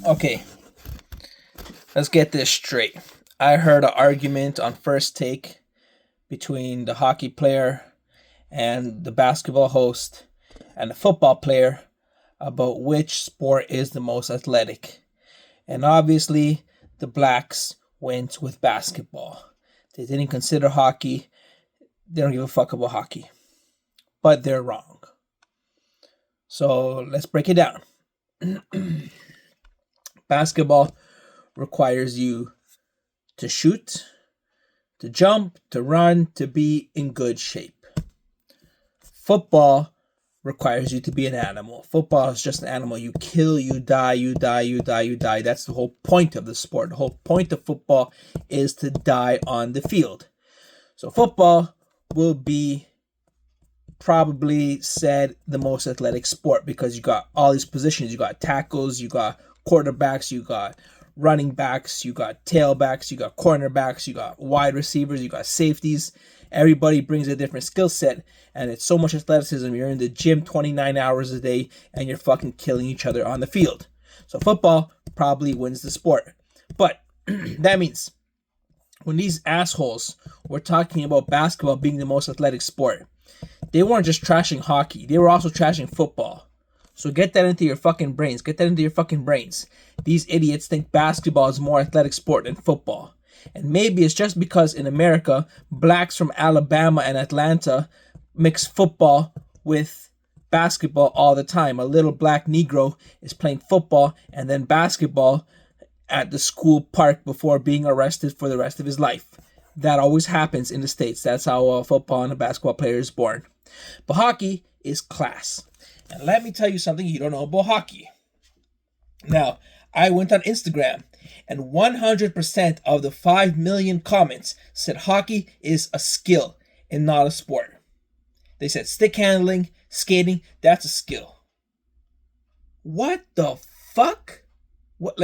Okay, let's get this straight. I heard an argument on First Take between the hockey player and the basketball host and the football player about which sport is the most athletic. And obviously, the blacks went with basketball. They didn't consider hockey. They don't give a fuck about hockey. But they're wrong. So let's break it down. Basketball requires you to shoot, to jump, to run, to be in good shape. Football requires you to be an animal. Football is just an animal. You kill, you die, you die, you die, you die. That's the whole point of the sport. The whole point of football is to die on the field. So football will be probably said the most athletic sport because you got all these positions. You got tackles, you got quarterbacks, you got running backs, you got tailbacks, you got cornerbacks, you got wide receivers, you got safeties. Everybody brings a different skill set, and it's so much athleticism. You're in the gym 29 hours a day, and you're fucking killing each other on the field. So football probably wins the sport. But that means when these assholes were talking about basketball being the most athletic sport, they weren't just trashing hockey, they were also trashing football. So get that into your fucking brains. Get that into your fucking brains. These idiots think basketball is a more athletic sport than football. And maybe it's just because in America, blacks from Alabama and Atlanta mix football with basketball all the time. A little black Negro is playing football and then basketball at the school park before being arrested for the rest of his life. That always happens in the States. That's how a football and a basketball player is born. But hockey is class. And let me tell you something you don't know about hockey. Now, I went on Instagram and 100% of the 5 million comments said hockey is a skill and not a sport. They said stick handling, skating, that's a skill. What the fuck? What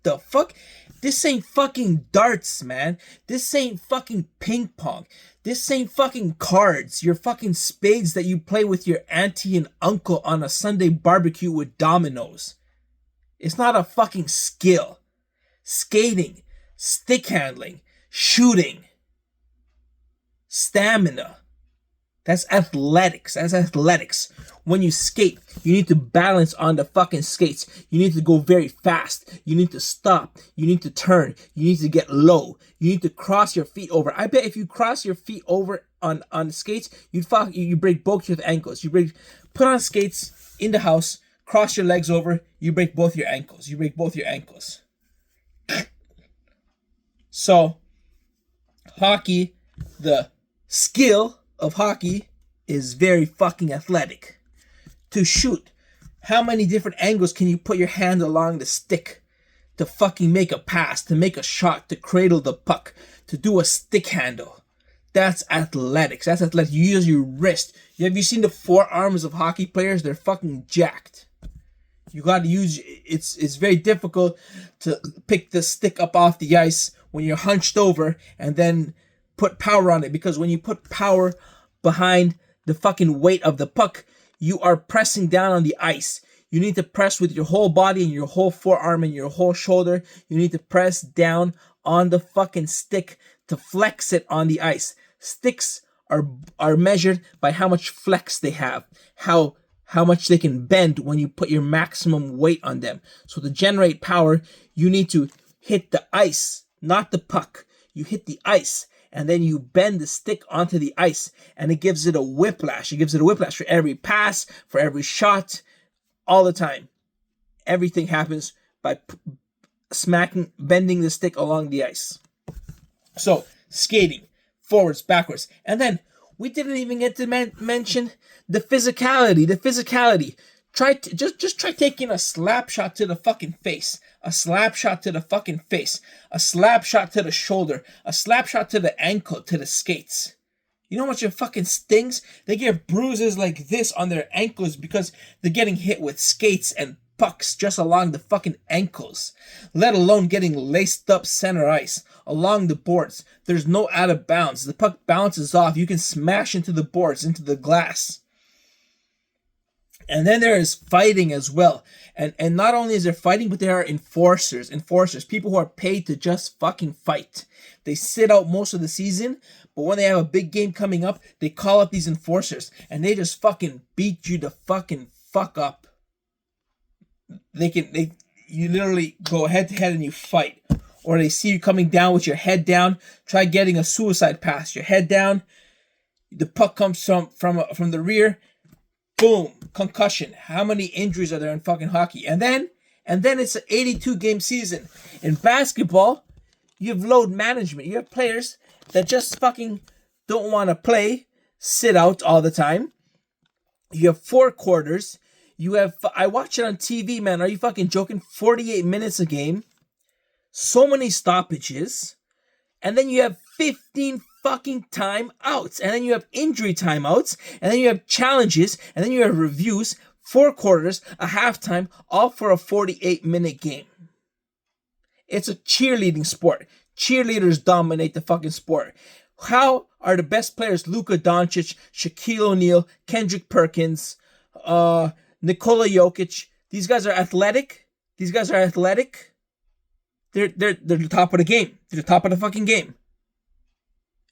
the fuck? This ain't fucking darts, man. This ain't fucking ping pong. This ain't fucking cards. Your fucking spades that you play with your auntie and uncle on a Sunday barbecue with dominoes. It's not a fucking skill. Skating, stick handling, shooting, stamina. That's athletics. That's athletics. When you skate, you need to balance on the fucking skates. You need to go very fast. You need to stop. You need to turn. You need to get low. You need to cross your feet over. I bet if you cross your feet over on skates, you break both your ankles. Put on skates in the house, cross your legs over, you break both your ankles. You break both your ankles. So, hockey, the skill of hockey is very fucking athletic. To shoot, how many different angles can you put your hand along the stick to fucking make a pass, to make a shot, to cradle the puck, to do a stick handle? That's athletics. That's athletic. You use your wrist. Have you seen the forearms of hockey players? They're fucking jacked. You got to use it's very difficult to pick the stick up off the ice when you're hunched over and then put power on it, because when you put power behind the fucking weight of the puck, you are pressing down on the ice. You need to press with your whole body and your whole forearm and your whole shoulder. You need to press down on the fucking stick to flex it on the ice. Sticks are measured by how much flex they have, how much they can bend when you put your maximum weight on them. So to generate power, you need to hit the ice, not the puck. You hit the ice, and then you bend the stick onto the ice, and it gives it a whiplash. It gives it a whiplash for every pass, for every shot, all the time. Everything happens by bending the stick along the ice. So, skating, forwards, backwards. And then, we didn't even get to mention the physicality. Just try taking a slap shot to the fucking face, a slap shot to the fucking face, a slap shot to the shoulder, a slap shot to the ankle, to the skates. You know how much it fucking stings? They get bruises like this on their ankles because they're getting hit with skates and pucks just along the fucking ankles, let alone getting laced up center ice along the boards. There's no out of bounds. The puck bounces off. You can smash into the boards, into the glass. And then there is fighting as well. And not only is there fighting, but there are enforcers. Enforcers, people who are paid to just fucking fight. They sit out most of the season, but when they have a big game coming up, they call up these enforcers and they just fucking beat you to fucking fuck up. You literally go head to head and you fight. Or they see you coming down with your head down, try getting a suicide pass. Your head down, the puck comes from the rear, boom, concussion. How many injuries are there in fucking hockey? And then it's an 82 game season. In basketball, you have load management. You have players that just fucking don't want to play, sit out all the time. You have 4 quarters. I watch it on TV, man. Are you fucking joking? 48 minutes a game. So many stoppages. And then you have 15 fucking timeouts. And then you have injury timeouts. And then you have challenges. And then you have reviews. 4 quarters, a halftime, all for a 48-minute game. It's a cheerleading sport. Cheerleaders dominate the fucking sport. How are the best players Luka Doncic, Shaquille O'Neal, Kendrick Perkins, Nikola Jokic? These guys are athletic. They're the top of the game. They're the top of the fucking game.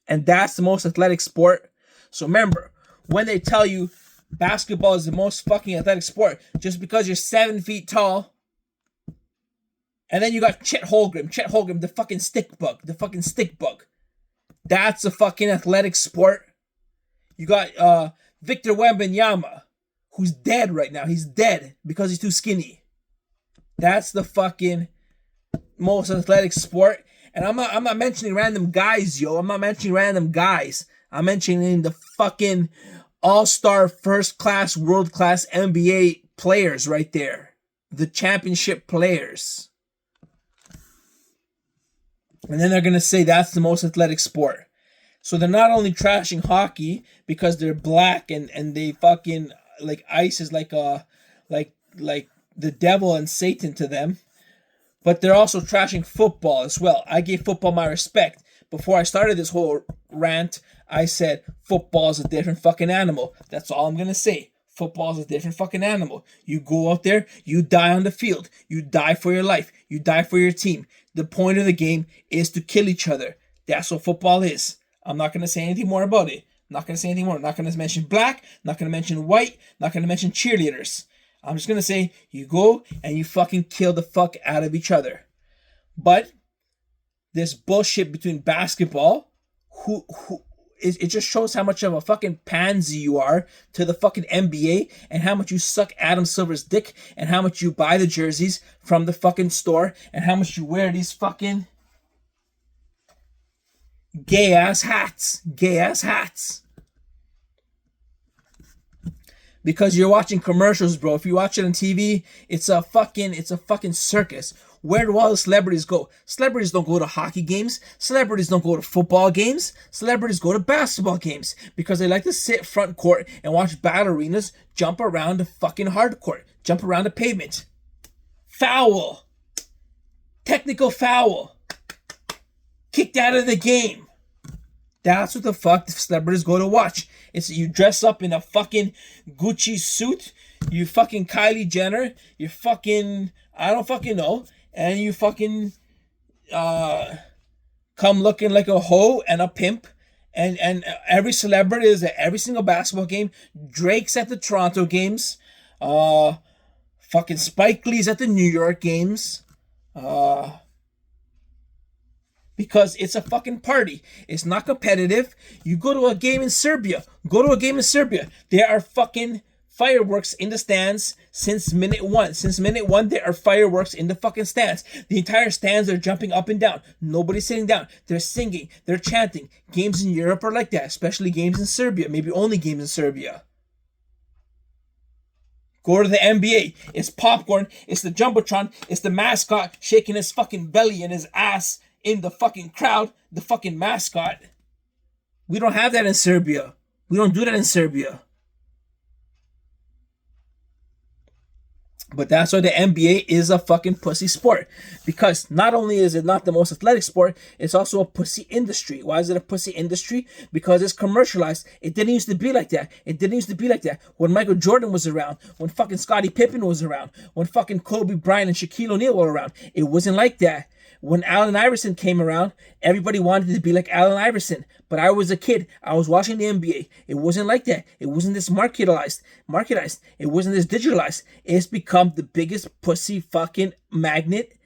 And that's the most athletic sport. So remember, when they tell you basketball is the most fucking athletic sport, just because you're 7 feet tall. And then you got Chet Holmgren, the fucking stick bug. That's a fucking athletic sport. You got Victor Wembanyama, who's dead right now. He's dead because he's too skinny. That's the fucking most athletic sport. And I'm not mentioning random guys, yo. I'm not mentioning random guys. I'm mentioning the fucking all-star, first-class, world-class NBA players right there. The championship players. And then they're going to say that's the most athletic sport. So they're not only trashing hockey because they're black and they fucking, like, ice is like the devil and Satan to them. But they're also trashing football as well. I gave football my respect. Before I started this whole rant, I said football is a different fucking animal. That's all I'm going to say. Football is a different fucking animal. You go out there, you die on the field. You die for your life. You die for your team. The point of the game is to kill each other. That's what football is. I'm not going to say anything more about it. I'm not going to say anything more. I'm not going to mention black. I'm not going to mention white. I'm not going to mention cheerleaders. I'm just going to say you go and you fucking kill the fuck out of each other. But this bullshit between basketball, it just shows how much of a fucking pansy you are to the fucking NBA and how much you suck Adam Silver's dick and how much you buy the jerseys from the fucking store and how much you wear these fucking gay-ass hats. Because you're watching commercials, bro. If you watch it on TV, it's a fucking circus. Where do all the celebrities go? Celebrities don't go to hockey games. Celebrities don't go to football games. Celebrities go to basketball games because they like to sit front court and watch ballerinas jump around the fucking hard court, jump around the pavement. Foul. Technical foul. Kicked out of the game. That's what the fuck the celebrities go to watch. It's you dress up in a fucking Gucci suit. You fucking Kylie Jenner. You fucking, I don't fucking know. And you fucking come looking like a hoe and a pimp. And every celebrity is at every single basketball game. Drake's at the Toronto games. Fucking Spike Lee's at the New York games. Because it's a fucking party. It's not competitive. You go to a game in Serbia. There are fucking fireworks in the stands since minute one. Since minute one, there are fireworks in the fucking stands. The entire stands are jumping up and down. Nobody's sitting down. They're singing. They're chanting. Games in Europe are like that, especially games in Serbia. Maybe only games in Serbia. Go to the NBA. It's popcorn. It's the Jumbotron. It's the mascot shaking his fucking belly and his ass in the fucking crowd. The fucking mascot. We don't have that in Serbia. We don't do that in Serbia. But that's why the NBA is a fucking pussy sport. Because not only is it not the most athletic sport, it's also a pussy industry. Why is it a pussy industry? Because it's commercialized. It didn't used to be like that. It didn't used to be like that. When Michael Jordan was around, when fucking Scottie Pippen was around, when fucking Kobe Bryant and Shaquille O'Neal were around, it wasn't like that. When Allen Iverson came around, everybody wanted to be like Allen Iverson. But I was a kid. I was watching the NBA. It wasn't like that. It wasn't this marketized. It wasn't this digitalized. It's become the biggest pussy fucking magnet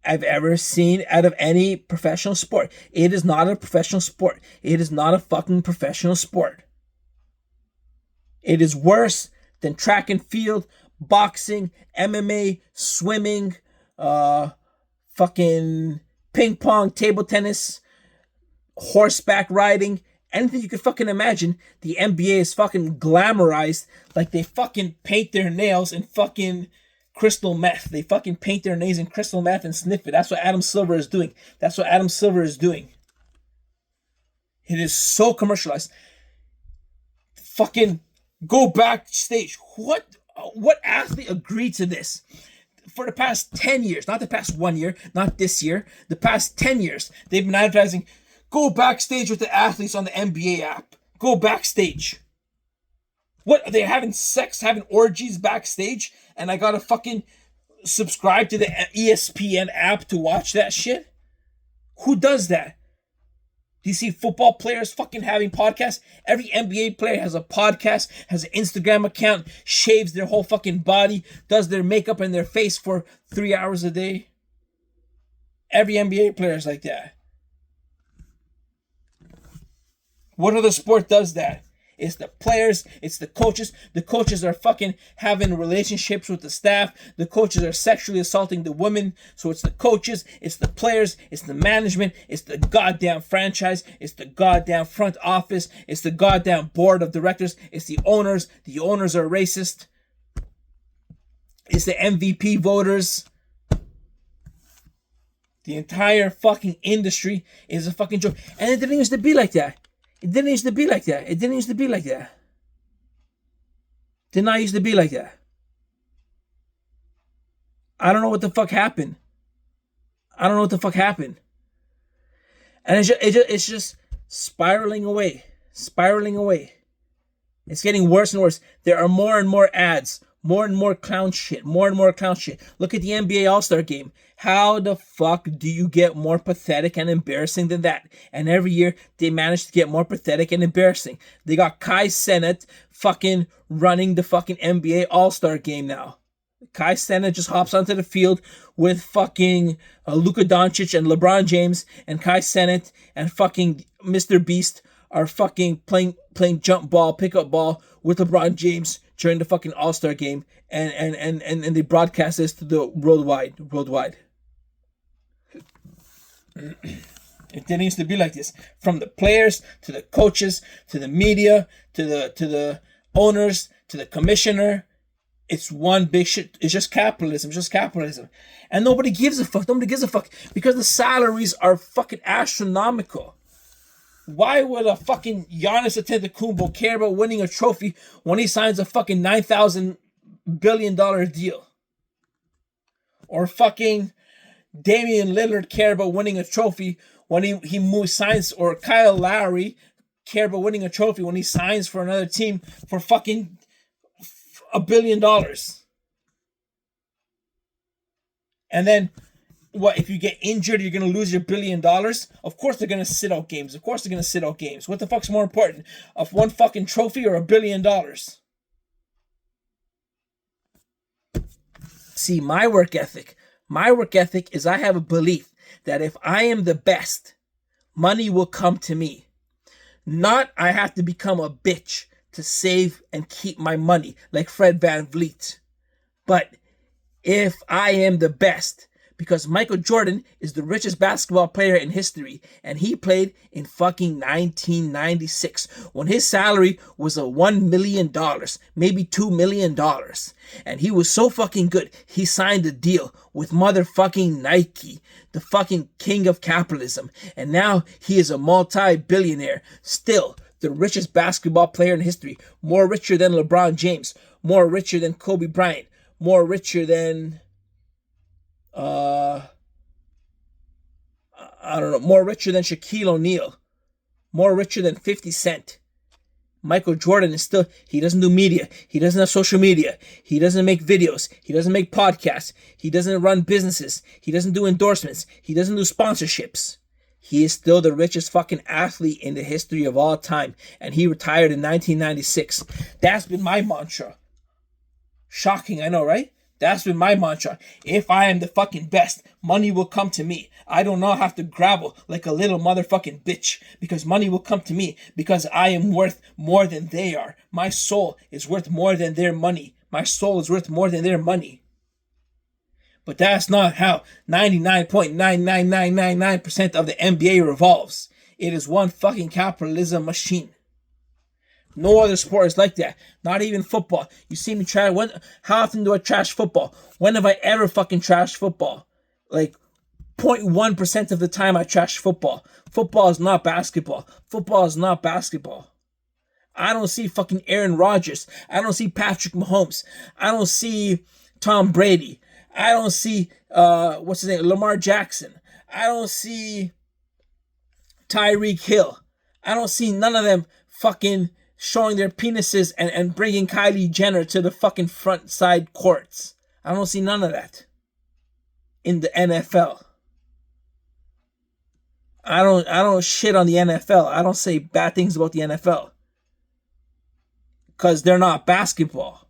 I've ever seen out of any professional sport. It is not a professional sport. It is not a fucking professional sport. It is worse than track and field, boxing, MMA, swimming, fucking ping pong, table tennis, horseback riding, anything you could fucking imagine. The NBA is fucking glamorized like they fucking paint their nails in fucking crystal meth. They fucking paint their nails in crystal meth and sniff it. That's what Adam Silver is doing. It is so commercialized. Fucking go backstage. What athlete agreed to this? For the past 10 years, not the past 1 year, not this year, the past 10 years, they've been advertising, go backstage with the athletes on the NBA app. Go backstage. What, are they having sex, having orgies backstage? And I gotta fucking subscribe to the ESPN app to watch that shit? Who does that? Do you see football players fucking having podcasts? Every NBA player has a podcast, has an Instagram account, shaves their whole fucking body, does their makeup and their face for 3 hours a day. Every NBA player is like that. What other sport does that? It's the players, it's the coaches. The coaches are fucking having relationships with the staff. The coaches are sexually assaulting the women. So it's the coaches, it's the players, it's the management, it's the goddamn franchise, it's the goddamn front office, it's the goddamn board of directors, it's the owners. The owners are racist. It's the MVP voters. The entire fucking industry is a fucking joke. And it didn't used to be like that. It didn't used to be like that. Did not used to be like that. I don't know what the fuck happened. And it's just spiraling away. It's getting worse and worse. There are more and more ads, more and more clown shit. Look at the NBA All-Star Game. How the fuck do you get more pathetic and embarrassing than that? And every year they manage to get more pathetic and embarrassing. They got Kai Cenat fucking running the fucking NBA All-Star Game now. Kai Cenat just hops onto the field with fucking Luka Doncic and LeBron James, and Kai Cenat and fucking Mr. Beast are fucking playing jump ball, pickup ball with LeBron James during the fucking All-Star Game, and they broadcast this to the worldwide. It didn't used to be like this. From the players to the coaches to the media to the owners to the commissioner, it's one big shit. It's just capitalism. And nobody gives a fuck because the salaries are fucking astronomical. Why would a fucking Giannis Antetokounmpo care about winning a trophy when he signs a fucking $9,000 billion deal? Or fucking Damian Lillard care about winning a trophy when he moves signs, or Kyle Lowry care about winning a trophy when he signs for another team for fucking $1 billion. And then what, if you get injured, you're going to lose your $1 billion? Of course they're going to sit out games. What the fuck's more important? Of one fucking trophy or $1 billion? See, my work ethic is I have a belief that if I am the best, money will come to me. Not I have to become a bitch to save and keep my money like Fred VanVleet. But if I am the best, because Michael Jordan is the richest basketball player in history, and he played in fucking 1996 when his salary was $1 million, maybe $2 million. And he was so fucking good, he signed a deal with motherfucking Nike, the fucking king of capitalism. And now he is a multi-billionaire, still the richest basketball player in history, more richer than LeBron James, more richer than Kobe Bryant, more richer than I don't know, more richer than Shaquille O'Neal, more richer than 50 Cent. Michael Jordan is still, he doesn't do media. He doesn't have social media. He doesn't make videos. He doesn't make podcasts. He doesn't run businesses. He doesn't do endorsements. He doesn't do sponsorships. He is still the richest fucking athlete in the history of all time. And he retired in 1996. That's been my mantra. Shocking, I know, right? That's been my mantra. If I am the fucking best, money will come to me. I do not have to gravel like a little motherfucking bitch, because money will come to me because I am worth more than they are. My soul is worth more than their money. My soul is worth more than their money. But that's not how 99.99999% of the NBA revolves. It is one fucking capitalism machine. No other sport is like that. Not even football. You see me try. How often do I trash football? When have I ever fucking trashed football? Like 0.1% of the time I trash football. Football is not basketball. Football is not basketball. I don't see fucking Aaron Rodgers. I don't see Patrick Mahomes. I don't see Tom Brady. I don't see what's his name? Lamar Jackson. I don't see Tyreek Hill. I don't see none of them fucking showing their penises and bringing Kylie Jenner to the fucking front side courts. I don't see none of that in the NFL. I don't shit on the NFL. I don't say bad things about the NFL because they're not basketball.